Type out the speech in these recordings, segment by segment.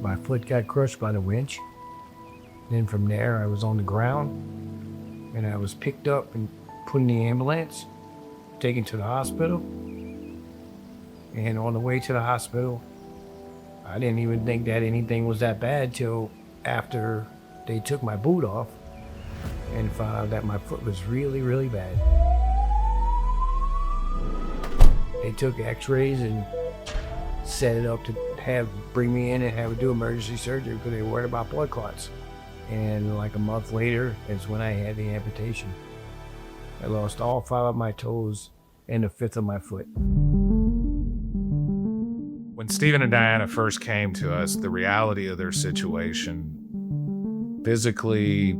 My foot got crushed by the winch. Then from there, I was on the ground, and I was picked up and put in the ambulance, taken to the hospital. And on the way to the hospital, I didn't even think that anything was that bad till after they took my boot off and found out that my foot was really, really bad. They took x-rays and set it up to bring me in and have do emergency surgery because they were worried about blood clots. And like a month later is when I had the amputation. I lost all 5 of my toes and a 5th of my foot. When Stephen and Diana first came to us, the reality of their situation, physically,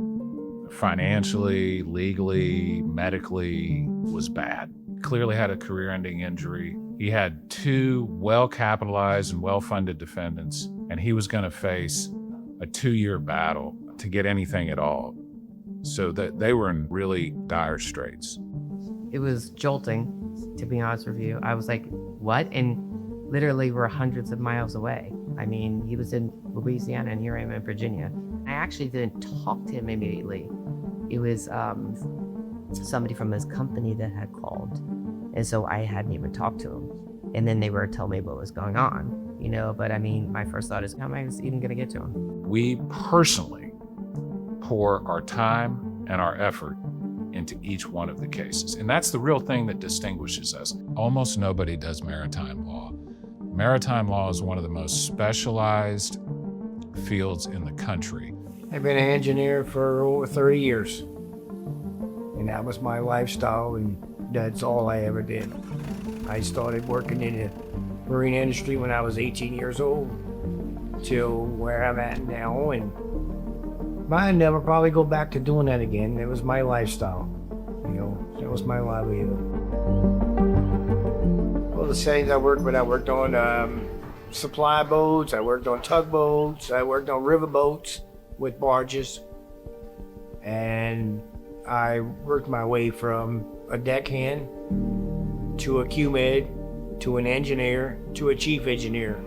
financially, legally, medically, was bad. Clearly had a career-ending injury. He had 2 well-capitalized and well-funded defendants, and he was going to face a 2-year battle to get anything at all. So that they were in really dire straits. It was jolting, to be honest with you. I was like, what? And literally we're hundreds of miles away. I mean, he was in Louisiana and here I am in Virginia. I actually didn't talk to him immediately. It was somebody from his company that had called. And so I hadn't even talked to him. And then they were telling me what was going on, but I mean, my first thought is, how am I even gonna get to him? We personally pour our time and our effort into each one of the cases. And that's the real thing that distinguishes us. Almost nobody does maritime law. Maritime law is one of the most specialized fields in the country. I've been an engineer for over 30 years. And that was my lifestyle, and that's all I ever did. I started working in the marine industry when I was 18 years old till where I'm at now, and I'd never probably go back to doing that again. It was my lifestyle, that was my livelihood. Well, the settings I worked with, I worked on supply boats, I worked on tugboats, I worked on river boats with barges, and I worked my way from a deckhand to a QMed to an engineer to a chief engineer.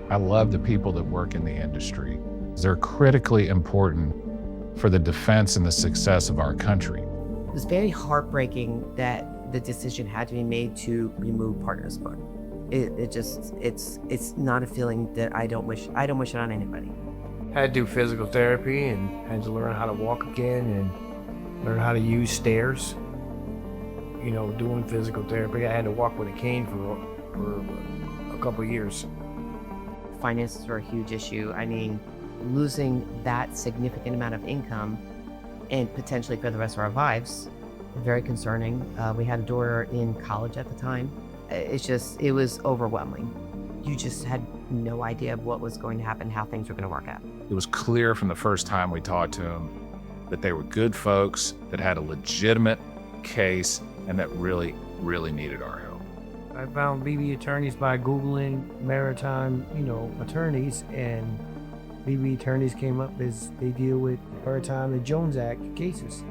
I love the people that work in the industry. They're critically important for the defense and the success of our country. It was very heartbreaking that the decision had to be made to remove partner's foot. It's not a feeling that I don't wish it on anybody. I had to do physical therapy and had to learn how to walk again and learn how to use stairs. Doing physical therapy, I had to walk with a cane for a couple of years. Finances were a huge issue. I mean, losing that significant amount of income and potentially for the rest of our lives, very concerning. We had a daughter in college at the time. It was overwhelming. You just had no idea of what was going to happen, how things were going to work out. It was clear from the first time we talked to them that they were good folks that had a legitimate case and that really, really needed our help. I found BV attorneys by Googling maritime, attorneys, and BV attorneys came up as they deal with Maritime and Jones Act cases.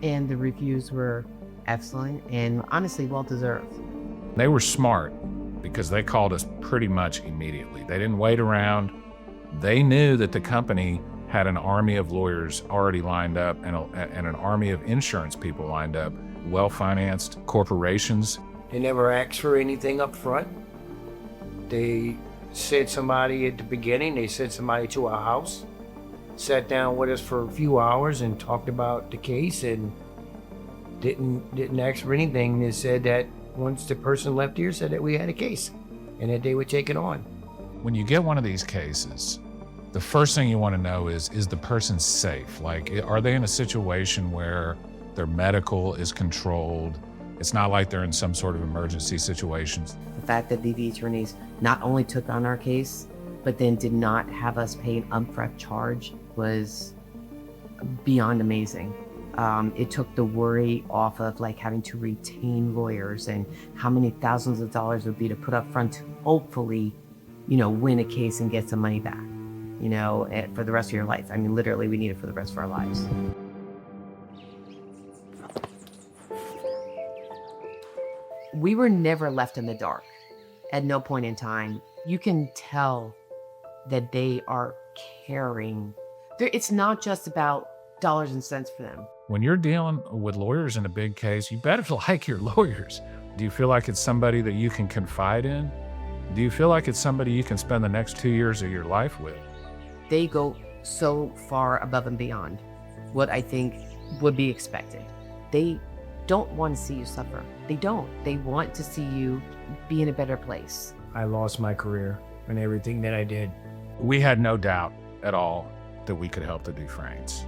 And the reviews were excellent and honestly well-deserved. They were smart because they called us pretty much immediately. They didn't wait around. They knew that the company had an army of lawyers already lined up and an army of insurance people lined up, well-financed corporations. They never asked for anything up front. They sent somebody at the beginning, they sent somebody to our house, sat down with us for a few hours and talked about the case and didn't ask for anything. They said that once the person left here, said that we had a case and that they would take it on. When you get one of these cases, the first thing you want to know is the person safe? Like, are they in a situation where their medical is controlled? It's not like they're in some sort of emergency situations. The fact that BV attorneys not only took on our case, but then did not have us pay an upfront charge was beyond amazing. It took the worry off of having to retain lawyers and how many thousands of dollars would be to put up front to hopefully, win a case and get some money back, for the rest of your life. I mean, literally we need it for the rest of our lives. We were never left in the dark. At no point in time. You can tell that they are caring. It's not just about dollars and cents for them. When you're dealing with lawyers in a big case, you better like your lawyers. Do you feel like it's somebody that you can confide in? Do you feel like it's somebody you can spend the next 2 years of your life with? They go so far above and beyond what I think would be expected. They don't want to see you suffer. They don't. They want to see you be in a better place. I lost my career and everything that I did. We had no doubt at all that we could help the Dufrenes.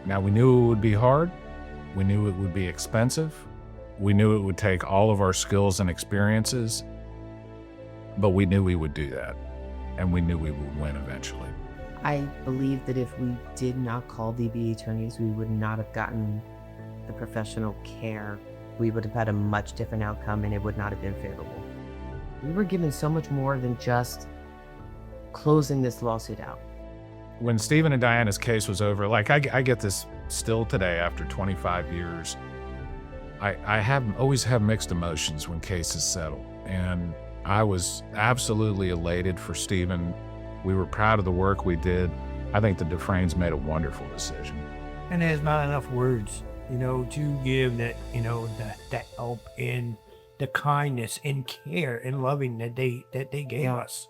Now, we knew it would be hard. We knew it would be expensive. We knew it would take all of our skills and experiences, but we knew we would do that, and we knew we would win eventually. I believe that if we did not call DBA attorneys, we would not have gotten the professional care. We would have had a much different outcome, and it would not have been favorable. We were given so much more than just closing this lawsuit out. When Stephen and Diana's case was over, like I get this still today after 25 years. I always have mixed emotions when cases settle, and I was absolutely elated for Stephen. We were proud of the work we did. I think the Dufrenes made a wonderful decision. And there's not enough words, to give that, the help and the kindness and care and loving that they gave us.